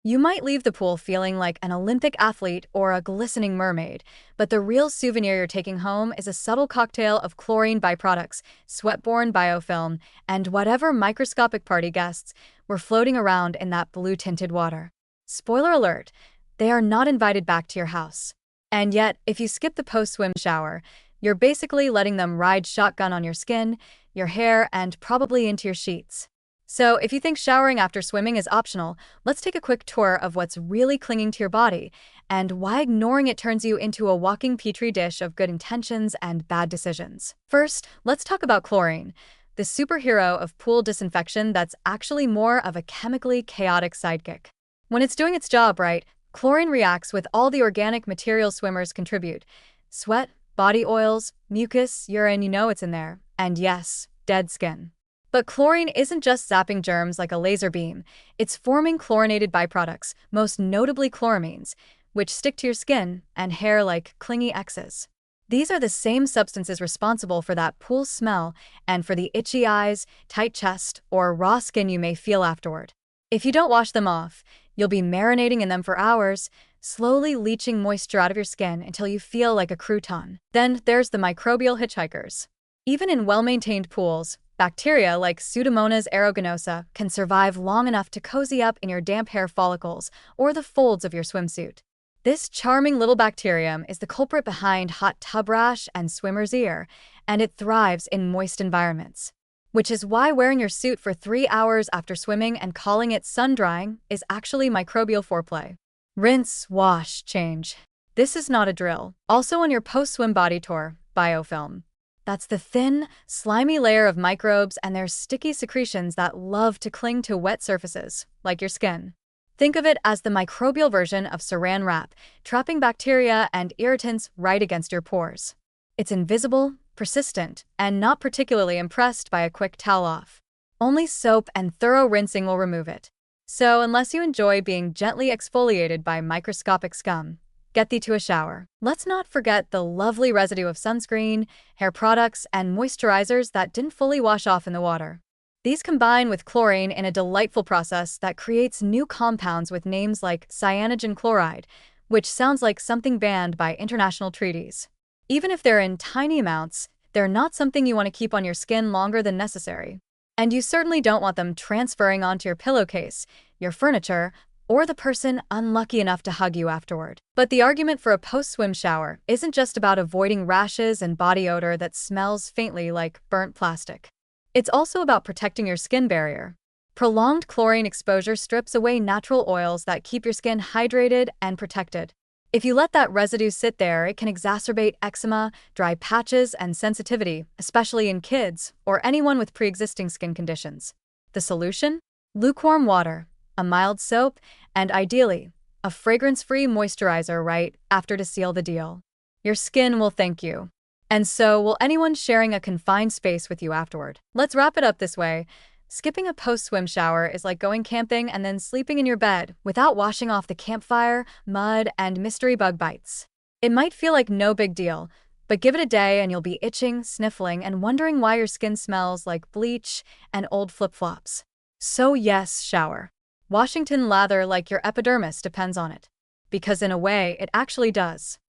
You might leave the pool feeling like an Olympic athlete or a glistening mermaid, but the real souvenir you're taking home is a subtle cocktail of chlorine byproducts, sweat-borne biofilm, and whatever microscopic party guests were floating around in that blue-tinted water. Spoiler alert, they are not invited back to your house. And yet, if you skip the post-swim shower, you're basically letting them ride shotgun on your skin, your hair, and probably into your sheets. So, if you think showering after swimming is optional, let's take a quick tour of what's really clinging to your body and why ignoring it turns you into a walking petri dish of good intentions and bad decisions. First, let's talk about chlorine, the superhero of pool disinfection that's actually more of a chemically chaotic sidekick. When it's doing its job right, chlorine reacts with all the organic materials swimmers contribute: sweat, body oils, mucus, urine, you know it's in there, and yes, dead skin. But chlorine isn't just zapping germs like a laser beam, it's forming chlorinated byproducts, most notably chloramines, which stick to your skin and hair like clingy X's. These are the same substances responsible for that pool smell and for the itchy eyes, tight chest, or raw skin you may feel afterward. If you don't wash them off, you'll be marinating in them for hours, slowly leaching moisture out of your skin until you feel like a crouton. Then there's the microbial hitchhikers. Even in well-maintained pools, bacteria like Pseudomonas aeruginosa can survive long enough to cozy up in your damp hair follicles or the folds of your swimsuit. This charming little bacterium is the culprit behind hot tub rash and swimmer's ear, and it thrives in moist environments. Which is why wearing your suit for 3 hours after swimming and calling it sun-drying is actually microbial foreplay. Rinse, wash, change. This is not a drill. Also on your post-swim body tour, biofilm. That's the thin, slimy layer of microbes and their sticky secretions that love to cling to wet surfaces, like your skin. Think of it as the microbial version of saran wrap, trapping bacteria and irritants right against your pores. It's invisible, persistent, and not particularly impressed by a quick towel off. Only soap and thorough rinsing will remove it. So, unless you enjoy being gently exfoliated by microscopic scum, get thee to a shower. Let's not forget the lovely residue of sunscreen, hair products, and moisturizers that didn't fully wash off in the water. These combine with chlorine in a delightful process that creates new compounds with names like cyanogen chloride, which sounds like something banned by international treaties. Even if they're in tiny amounts, they're not something you want to keep on your skin longer than necessary. And you certainly don't want them transferring onto your pillowcase, your furniture, or the person unlucky enough to hug you afterward. But the argument for a post-swim shower isn't just about avoiding rashes and body odor that smells faintly like burnt plastic. It's also about protecting your skin barrier. Prolonged chlorine exposure strips away natural oils that keep your skin hydrated and protected. If you let that residue sit there, it can exacerbate eczema, dry patches, and sensitivity, especially in kids or anyone with pre-existing skin conditions. The solution? Lukewarm water, a mild soap, and ideally, a fragrance-free moisturizer right after to seal the deal. Your skin will thank you. And so will anyone sharing a confined space with you afterward. Let's wrap it up this way. Skipping a post-swim shower is like going camping and then sleeping in your bed without washing off the campfire, mud, and mystery bug bites. It might feel like no big deal, but give it a day and you'll be itching, sniffling, and wondering why your skin smells like bleach and old flip-flops. So yes, shower. Washington lather like your epidermis depends on it. Because in a way, it actually does.